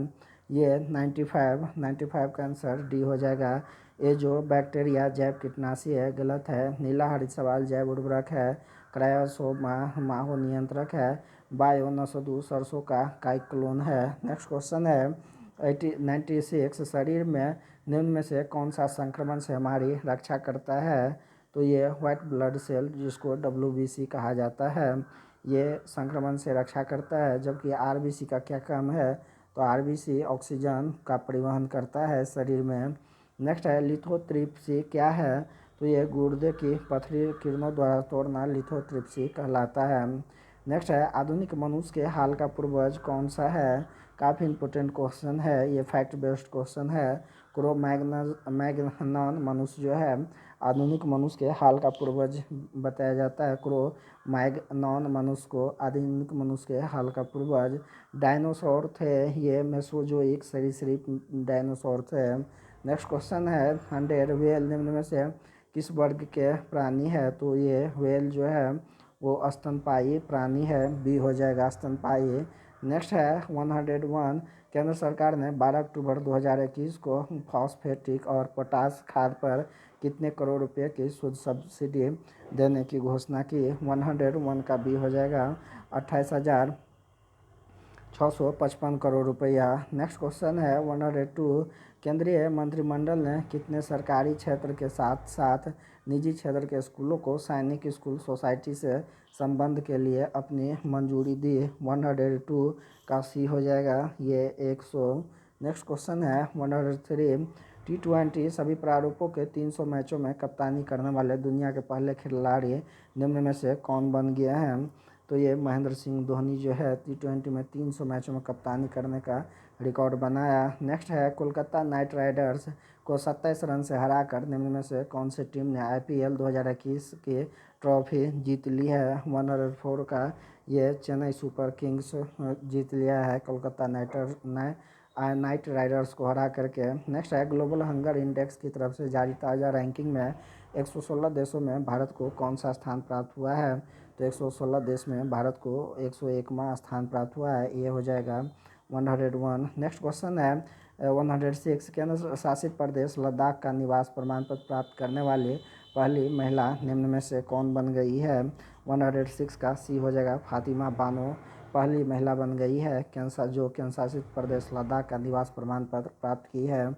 ये 95 का आंसर डी हो जाएगा। ये जो बैक्टीरिया जैव कीटनाशी है, गलत है। नीला हरित सवाल जैव उर्वरक है। क्रायोसोमा माहो नियंत्रक है। बायो नसदू सरसों का एक क्लोन है। नेक्स्ट क्वेश्चन है 96 शरीर में निम्न में से कौन सा संक्रमण से हमारी रक्षा करता है? तो ये व्हाइट ब्लड सेल जिसको WBC कहा जाता है, ये संक्रमण से रक्षा करता है। जबकि RBC का क्या काम है? तो RBC ऑक्सीजन का परिवहन करता है शरीर में। नेक्स्ट है लिथोट्रिप्सी क्या है? तो ये गुर्दे की पथरी किरणों द्वारा तोड़ना लिथोट्रिप्सी कहलाता है। नेक्स्ट है आधुनिक मनुष्य के हाल का पूर्वज कौन सा है? काफ़ी इंपॉर्टेंट क्वेश्चन है, ये फैक्ट बेस्ड क्वेश्चन है। क्रो मैग्नन मनुष्य जो है आधुनिक मनुष्य के हाल का पूर्वज बताया जाता है। क्रो मैग्नन मनुष्य को आधुनिक मनुष्य के हाल का पूर्वज। डायनासोर थे, ये मेसोजोइक सरीसृप डायनासोर थे। नेक्स्ट क्वेश्चन है 100 व्हेल निम्न में से किस वर्ग के प्राणी है? तो ये व्हेल जो है वो स्तनपायी प्राणी है, बी हो जाएगा स्तनपायी। नेक्स्ट है 101 केंद्र सरकार ने 12 अक्टूबर 2021 को फॉस्फेटिक और पोटास खाद पर कितने करोड़ रुपए की शुद्ध सब्सिडी देने की घोषणा की? 101 का बी हो जाएगा 28,655 करोड़ रुपया। नेक्स्ट क्वेश्चन है 102 केंद्रीय मंत्रिमंडल ने कितने सरकारी क्षेत्र के साथ साथ निजी क्षेत्र के स्कूलों को सैनिक स्कूल सोसाइटी से संबंध के लिए अपनी मंजूरी दी? 102 का सी हो जाएगा ये 100। नेक्स्ट क्वेश्चन है 103 T20 सभी प्रारूपों के 300 मैचों में कप्तानी करने वाले दुनिया के पहले खिलाड़ी निम्न में से कौन बन गए हैं? तो ये महेंद्र सिंह धोनी जो है T20 में 300 मैचों में कप्तानी करने का रिकॉर्ड बनाया। नेक्स्ट है कोलकाता नाइट राइडर्स को 27 रन से हराकर निम्न में से कौन सी टीम ने IPL 2021 की ट्रॉफी जीत ली है? 104 का ये चेन्नई सुपर किंग्स जीत लिया है कोलकाता नाइट राइडर्स को हरा करके। नेक्स्ट है ग्लोबल हंगर इंडेक्स की तरफ से जारी ताज़ा रैंकिंग में 116 देशों में भारत को कौन सा स्थान प्राप्त हुआ है? तो 116 देश में भारत को 101वां स्थान प्राप्त हुआ है, ये हो जाएगा 101। नेक्स्ट क्वेश्चन है 106 केंद्र शासित प्रदेश लद्दाख का निवास प्रमाण पत्र प्राप्त करने वाली पहली महिला निम्न में से कौन बन गई है? 106 का सी हो जाएगा फातिमा बानो पहली महिला बन गई है जो केंद्र शासित प्रदेश लद्दाख का निवास प्रमाण पत्र प्राप्त की है।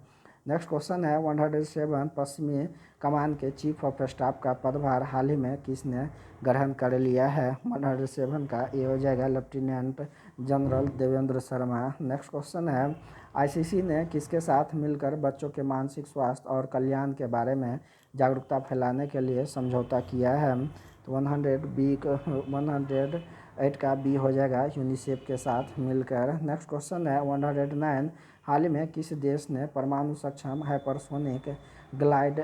नेक्स्ट क्वेश्चन है 107 पश्चिमी कमान के चीफ ऑफ स्टाफ का पदभार हाल ही में किसने ग्रहण कर लिया है? 107 का ये हो जाएगा lieutenant general Devendra Sharma. Next question है ICC ने किसके साथ मिलकर बच्चों के मानसिक स्वास्थ्य और कल्याण के बारे में जागरूकता फैलाने के लिए समझौता किया है? तो 108 का बी हो जाएगा यूनिसेफ के साथ मिलकर। नेक्स्ट क्वेश्चन है 109 हाल ही में किस देश ने परमाणु सक्षम हाइपरसोनिक ग्लाइड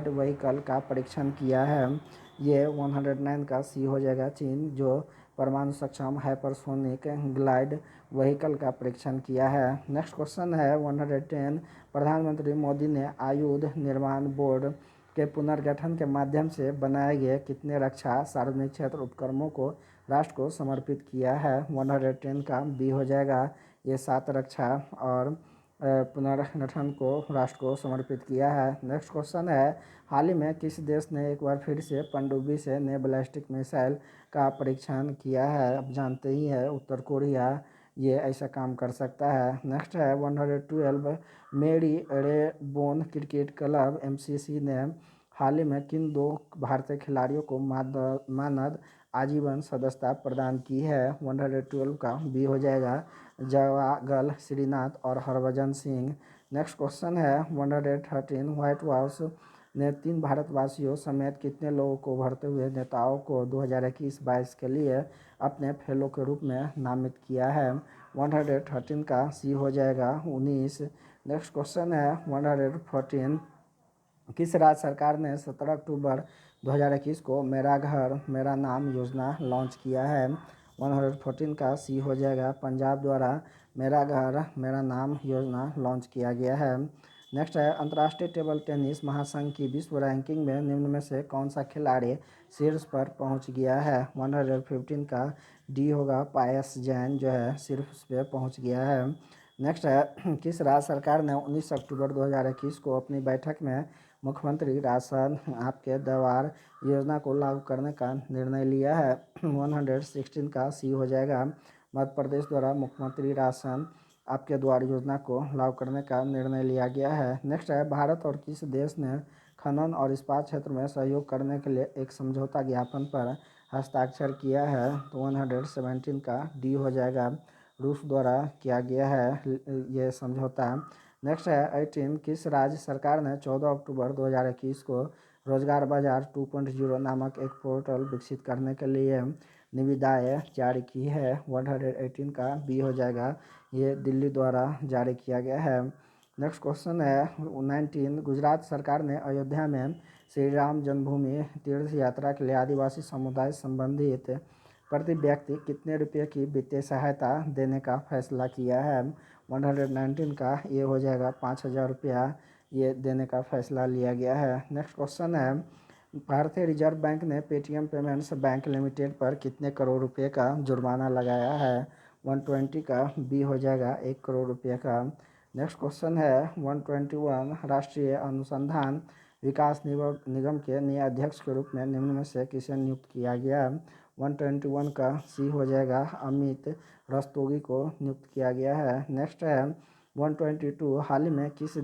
व्हीकल का परीक्षण किया है? ये 109 का सी हो जाएगा चीन, जो परमाणु सक्षम हाइपरसोनिक ग्लाइड व्हीकल का परीक्षण किया है। नेक्स्ट क्वेश्चन है 110 प्रधानमंत्री मोदी ने आयुध निर्माण बोर्ड के पुनर्गठन के माध्यम से बनाए गए कितने रक्षा सार्वजनिक क्षेत्र उपक्रमों को राष्ट्र को समर्पित किया है? 110 का बी हो जाएगा ये 7 रक्षा और पुनर्गठन को राष्ट्र को समर्पित किया है। नेक्स्ट क्वेश्चन है हाल ही में किस देश ने एक बार फिर से पनडुब्बी से नए बैलिस्टिक मिसाइल का परीक्षण किया है? अब जानते ही है उत्तर कोरिया ये ऐसा काम कर सकता है। नेक्स्ट है 112 मेरी रेबोन क्रिकेट क्लब MCC ने हाल ही में किन 2 भारतीय खिलाड़ियों को मानद आजीवन सदस्यता प्रदान की है? 112 का बी हो जाएगा जवागल श्रीनाथ और हरभजन सिंह। नेक्स्ट क्वेश्चन है 113 व्हाइट हाउस ने 3 भारतवासियों समेत कितने लोगों को उभरते हुए नेताओं को 2021-22 के लिए अपने फेलो के रूप में नामित किया है? 113 का सी हो जाएगा 19। नेक्स्ट क्वेश्चन है 114 किस राज्य सरकार ने 17 अक्टूबर 2021 को मेरा घर मेरा नाम योजना लॉन्च किया है? 114 का सी हो जाएगा पंजाब द्वारा मेरा घर मेरा नाम योजना लॉन्च किया गया है। नेक्स्ट है अंतर्राष्ट्रीय टेबल टेनिस महासंघ की विश्व रैंकिंग में निम्न में से कौन सा खिलाड़ी शीर्ष पर पहुंच गया है? 115 का डी होगा पायस जैन जो है शीर्ष पे पहुंच गया है। नेक्स्ट है किस राज्य सरकार ने 19 अक्टूबर 2021 को अपनी बैठक में मुख्यमंत्री राशन आपके द्वार योजना को लागू करने का निर्णय लिया है। 116 का सी हो जाएगा। मध्य प्रदेश द्वारा मुख्यमंत्री राशन आपके द्वार योजना को लागू करने का निर्णय लिया गया है। नेक्स्ट है, भारत और किस देश ने खनन और इस्पात क्षेत्र में सहयोग करने के लिए एक समझौता ज्ञापन पर हस्ताक्षर किया है? तो 117 का डी हो जाएगा। रूस द्वारा किया गया है ये समझौता। नेक्स्ट है, 18 किस राज्य सरकार ने 14 अक्टूबर 2021 को रोजगार बाजार 2.0 नामक एक पोर्टल विकसित करने के लिए निविदाएँ जारी की है? 118 का बी हो जाएगा। ये दिल्ली द्वारा जारी किया गया है। नेक्स्ट क्वेश्चन है 19 गुजरात सरकार ने अयोध्या में श्री राम जन्मभूमि तीर्थ यात्रा के लिए आदिवासी समुदाय संबंधित प्रति व्यक्ति कितने रुपये की वित्तीय सहायता देने का फैसला किया है? 119 का ये हो जाएगा 5,000 रुपया ये देने का फैसला लिया गया है। नेक्स्ट क्वेश्चन है, भारतीय रिजर्व बैंक ने पेटीएम पेमेंट्स बैंक लिमिटेड पर कितने करोड़ रुपए का जुर्माना लगाया है? 120 का बी हो जाएगा 1 करोड़ रुपये का। नेक्स्ट क्वेश्चन है 121 राष्ट्रीय अनुसंधान विकास निगम के नए अध्यक्ष के रूप में निम्न में से किसे नियुक्त किया गया? 121 का सी हो जाएगा अमित रस्तोगी को नियुक्त किया गया है। नेक्स्ट है 122 हाल ही में किस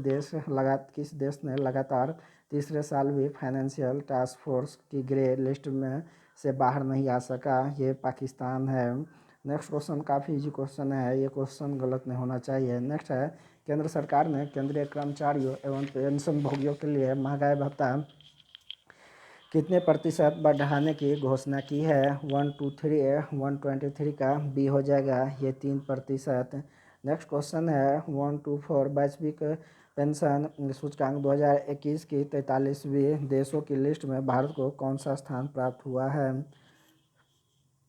देश ने लगातार तीसरे साल भी फाइनेंशियल टास्क फोर्स की ग्रे लिस्ट में से बाहर नहीं आ सका? ये पाकिस्तान है। नेक्स्ट क्वेश्चन काफ़ी इजी क्वेश्चन है, ये क्वेश्चन गलत नहीं होना चाहिए। नेक्स्ट है, केंद्र सरकार ने केंद्रीय कर्मचारियों एवं पेंशन भोगियों के लिए महंगाई भत्ता कितने प्रतिशत बढ़ाने की घोषणा की है? 123 का बी हो जाएगा ये 3%। नेक्स्ट क्वेश्चन है 124 वैश्विक पेंशन सूचकांक 2021 की 43वीं देशों की लिस्ट में भारत को कौन सा स्थान प्राप्त हुआ है?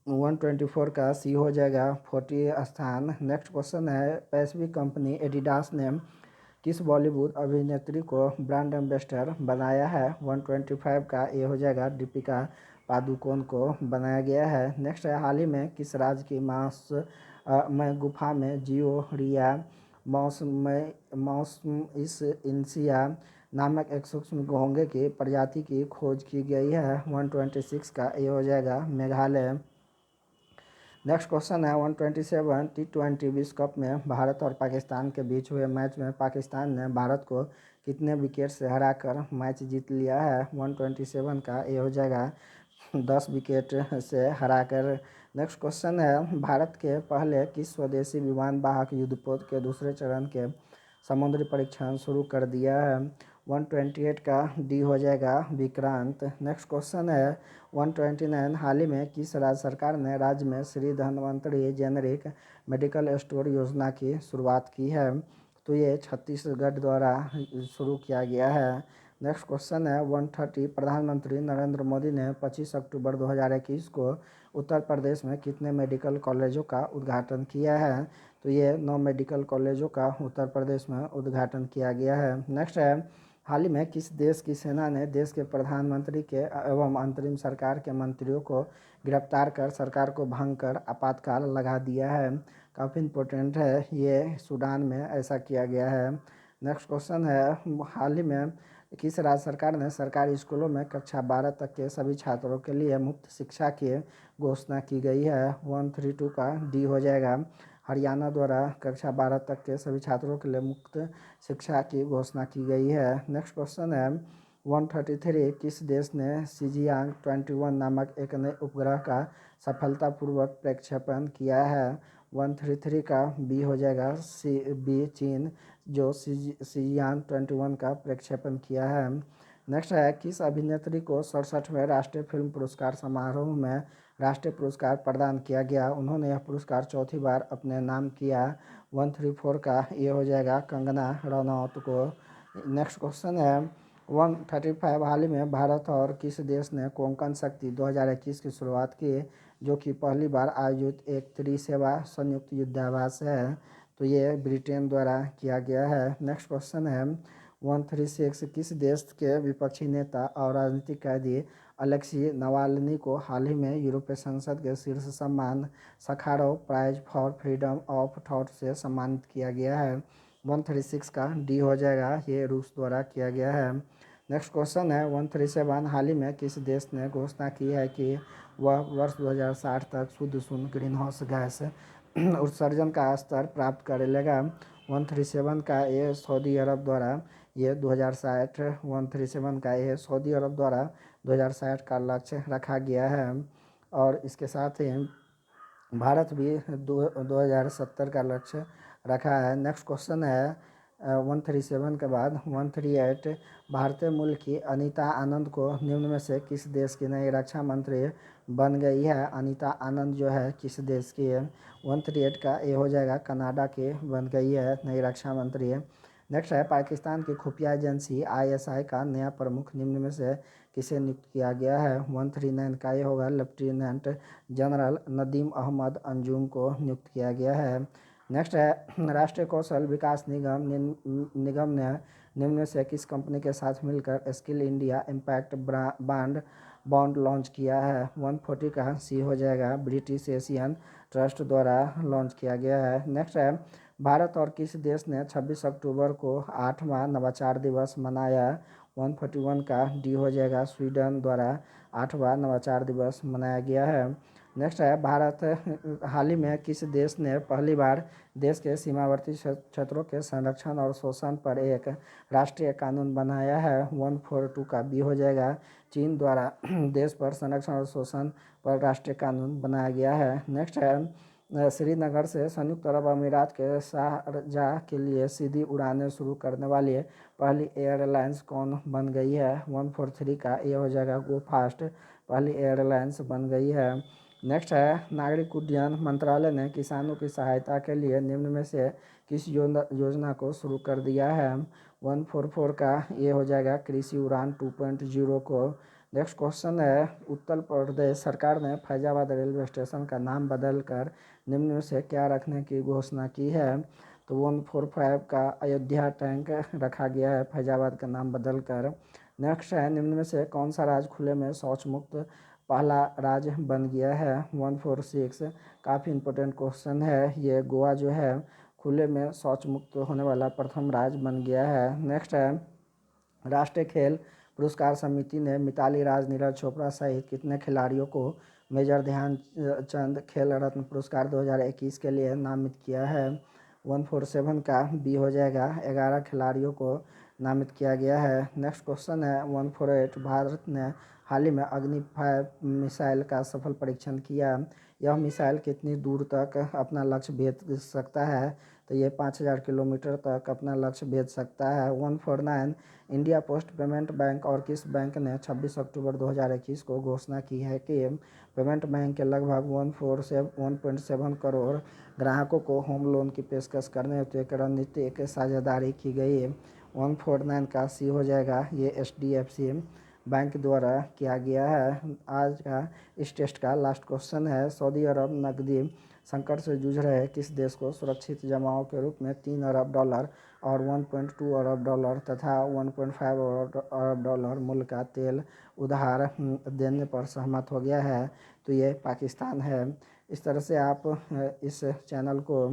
124 का सी हो जाएगा 40 स्थान। नेक्स्ट क्वेश्चन है, पैसिफिक कंपनी एडिडास ने किस बॉलीवुड अभिनेत्री को ब्रांड एम्बेसडर बनाया है? 125 का ये हो जाएगा दीपिका पादुकोण को बनाया गया है। नेक्स्ट है, हाल ही में किस राज्य की मांस में गुफा में जियोरिया मॉसइस इंसिया नामक एक सूक्ष्म घोंघे की प्रजाति की खोज की गई है? 126 का ये हो जाएगा मेघालय। नेक्स्ट क्वेश्चन है 127 T20 विश्व कप में भारत और पाकिस्तान के बीच हुए मैच में पाकिस्तान ने भारत को कितने विकेट से हराकर मैच जीत लिया है? 127 का ये हो जाएगा 10 विकेट से हराकर। नेक्स्ट क्वेश्चन है, भारत के पहले किस स्वदेशी विमान वाहक युद्धपोत के दूसरे चरण के समुद्री परीक्षण शुरू कर दिया है? 128 का डी हो जाएगा विक्रांत। नेक्स्ट क्वेश्चन है 129 हाल ही में किस राज्य सरकार ने राज्य में Shri Dhanvantari generic medical store योजना की शुरुआत की है? तो ये छत्तीसगढ़ द्वारा शुरू किया गया है। नेक्स्ट क्वेश्चन है 130 प्रधानमंत्री नरेंद्र मोदी ने 25 अक्टूबर 2021 को उत्तर प्रदेश में कितने मेडिकल कॉलेजों का उद्घाटन किया है? तो ये 9 मेडिकल कॉलेजों का उत्तर प्रदेश में उद्घाटन किया गया है। नेक्स्ट है, हाल ही में किस देश की सेना ने देश के प्रधानमंत्री के एवं अंतरिम सरकार के मंत्रियों को गिरफ्तार कर सरकार को भंग कर आपातकाल लगा दिया है? काफ़ी इम्पोर्टेंट है, ये सूडान में ऐसा किया गया है। नेक्स्ट क्वेश्चन है, हाल ही में किस राज्य सरकार ने सरकारी स्कूलों में कक्षा 12 तक के सभी छात्रों के लिए मुफ्त शिक्षा की घोषणा की गई है? 132 का डी हो जाएगा हरियाणा द्वारा कक्षा 12 तक के सभी छात्रों के लिए मुफ्त शिक्षा की घोषणा की गई है। नेक्स्ट क्वेश्चन है 133 किस देश ने शिजियांग 21 नामक एक नए उपग्रह का सफलतापूर्वक प्रक्षेपण किया है? 133 का बी हो जाएगा बी चीन जो शिजियांग 21 का प्रक्षेपण किया है। नेक्स्ट है, किस अभिनेत्री को 67वें राष्ट्रीय फिल्म पुरस्कार समारोह में राष्ट्रीय पुरस्कार प्रदान किया गया? उन्होंने यह पुरस्कार चौथी बार अपने नाम किया। 134 का ये हो जाएगा कंगना रनौत को। नेक्स्ट क्वेश्चन है 135 हाल ही में भारत और किस देश ने कोंकण शक्ति 2021 की शुरुआत की, जो कि पहली बार आयोजित एक त्रिसेवा संयुक्त युद्धाभ्यास है? तो ये ब्रिटेन द्वारा किया गया है। नेक्स्ट क्वेश्चन है 136 किस देश के विपक्षी नेता और राजनीतिक कैदी अलेक्सी नवाल्नी को हाल ही में यूरोपीय संसद के शीर्ष सम्मान Sakharov prize for freedom of thought से सम्मानित किया गया है? 136 का डी हो जाएगा ये रूस द्वारा किया गया है। नेक्स्ट क्वेश्चन है 137, हाल ही में किस देश ने घोषणा की है कि वह वर्ष 2060 तक शुद्ध शून्य ग्रीन हाउस गैस उत्सर्जन का स्तर प्राप्त कर लेगा। 137 का ये सऊदी अरब द्वारा ये 2060 137 का ये सऊदी अरब द्वारा 2060 का लक्ष्य रखा गया है। और इसके साथ ही भारत भी 2070 का लक्ष्य रखा है। नेक्स्ट क्वेश्चन है 137 के बाद 138, भारतीय मूल की अनीता आनंद को निम्न में से किस देश की नई रक्षा मंत्री बन गई है। अनीता आनंद जो है किस देश की है। 138 का ये हो जाएगा कनाडा की बन गई है नई रक्षा मंत्री। नेक्स्ट है पाकिस्तान की खुफिया एजेंसी ISI का नया प्रमुख निम्न में से किसे नियुक्त किया गया है। 139 का ये होगा लेफ्टिनेंट जनरल नदीम अहमद अंजुम को नियुक्त किया गया है। नेक्स्ट है राष्ट्रीय कौशल विकास निगम ने निम्न में से किस कंपनी के साथ मिलकर skill India impact bond launch किया है। 140 का सी हो जाएगा ब्रिटिश एशियन ट्रस्ट द्वारा लॉन्च किया गया है। नेक्स्ट है भारत और किस देश ने 26 अक्टूबर को 8वां नवाचार दिवस मनाया। 141 का डी हो जाएगा स्वीडन द्वारा 8वां नवाचार दिवस मनाया गया है। नेक्स्ट है भारत हाल ही में किस देश ने पहली बार देश के सीमावर्ती क्षेत्रों के संरक्षण और शोषण पर एक राष्ट्रीय कानून बनाया है। 142 का बी हो जाएगा चीन द्वारा देश पर संरक्षण और शोषण पर राष्ट्रीय कानून बनाया गया है। नेक्स्ट है श्रीनगर से संयुक्त अरब अमीरात के शारजाह के लिए सीधी उड़ानें शुरू करने वाली पहली एयरलाइंस कौन बन गई है। 143 का ये हो जाएगा गो फास्ट पहली एयरलाइंस बन गई है। नेक्स्ट है नागरिक उड्डयन मंत्रालय ने किसानों की सहायता के लिए निम्न में से किस योजना को शुरू कर दिया है। 144 का ये हो जाएगा कृषि उड़ान 2.0 को। नेक्स्ट क्वेश्चन है उत्तर प्रदेश सरकार ने फैजाबाद रेलवे स्टेशन का नाम बदलकर निम्न में से क्या रखने की घोषणा की है। तो 145 का अयोध्या टैंक रखा गया है फैजाबाद का नाम बदलकर। नेक्स्ट है निम्न में से कौन सा राज्य खुले में शौच मुक्त पहला राज्य बन गया है। 146 काफ़ी इम्पोर्टेंट क्वेश्चन है ये, गोवा जो है खुले में शौच मुक्त होने वाला प्रथम राज्य बन गया है। नेक्स्ट है राष्ट्रीय खेल पुरस्कार समिति ने मिताली राज, नीरज चोपड़ा सहित कितने खिलाड़ियों को मेजर ध्यानचंद खेल रत्न पुरस्कार 2021 के लिए नामित किया है। 147 का बी हो जाएगा 11 खिलाड़ियों को नामित किया गया है। नेक्स्ट क्वेश्चन है 148, भारत ने हाल ही में अग्नि 5 मिसाइल का सफल परीक्षण किया। यह मिसाइल कितनी दूर तक अपना लक्ष्य भेज सकता है। तो ये 5000 किलोमीटर तक अपना लक्ष्य भेज सकता है। 149, इंडिया पोस्ट पेमेंट बैंक और किस बैंक ने 26 अक्टूबर 2021 को घोषणा की है कि पेमेंट बैंक के लगभग 1.7 करोड़ ग्राहकों को होम लोन की पेशकश करने हेतु एक रणनीतिक साझेदारी की गई। 149 का सी हो जाएगा ये HDFC बैंक द्वारा किया गया है। आज का इस टेस्ट का लास्ट क्वेश्चन है सऊदी अरब नकदी संकट से जूझ रहे किस देश को सुरक्षित जमाओं के रूप में $3 अरब और 1.2 अरब डॉलर तथा 1.5 अरब डॉलर मूल्य का तेल उधार देने पर सहमत हो गया है। तो ये पाकिस्तान है। इस तरह से आप इस चैनल को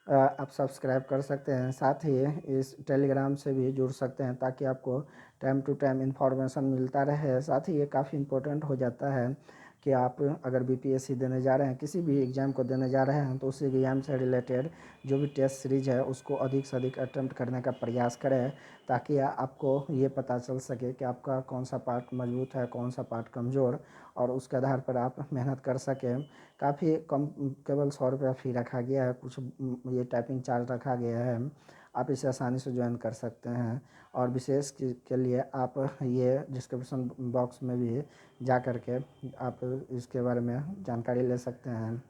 आप सब्सक्राइब कर सकते हैं, साथ ही इस टेलीग्राम से भी जुड़ सकते हैं ताकि आपको टाइम टू टाइम इन्फॉर्मेशन मिलता रहे। साथ ही ये काफ़ी इम्पोर्टेंट हो जाता है कि आप अगर BPSC देने जा रहे हैं, किसी भी एग्ज़ाम को देने जा रहे हैं, तो उस एग्ज़ाम से रिलेटेड जो भी टेस्ट सीरीज है उसको अधिक से अधिक अटेम्प्ट करने का प्रयास करें ताकि आपको ये पता चल सके कि आपका कौन सा पार्ट मजबूत है, कौन सा पार्ट कमज़ोर, और उसके आधार पर आप मेहनत कर सकें। काफ़ी कम, केवल 100 रुपया फ़ी रखा गया है, कुछ ये टाइपिंग चार्ज रखा गया है। आप इसे आसानी से ज्वाइन कर सकते हैं और विशेष के लिए आप ये डिस्क्रिप्शन बॉक्स में भी जा कर के आप इसके बारे में जानकारी ले सकते हैं।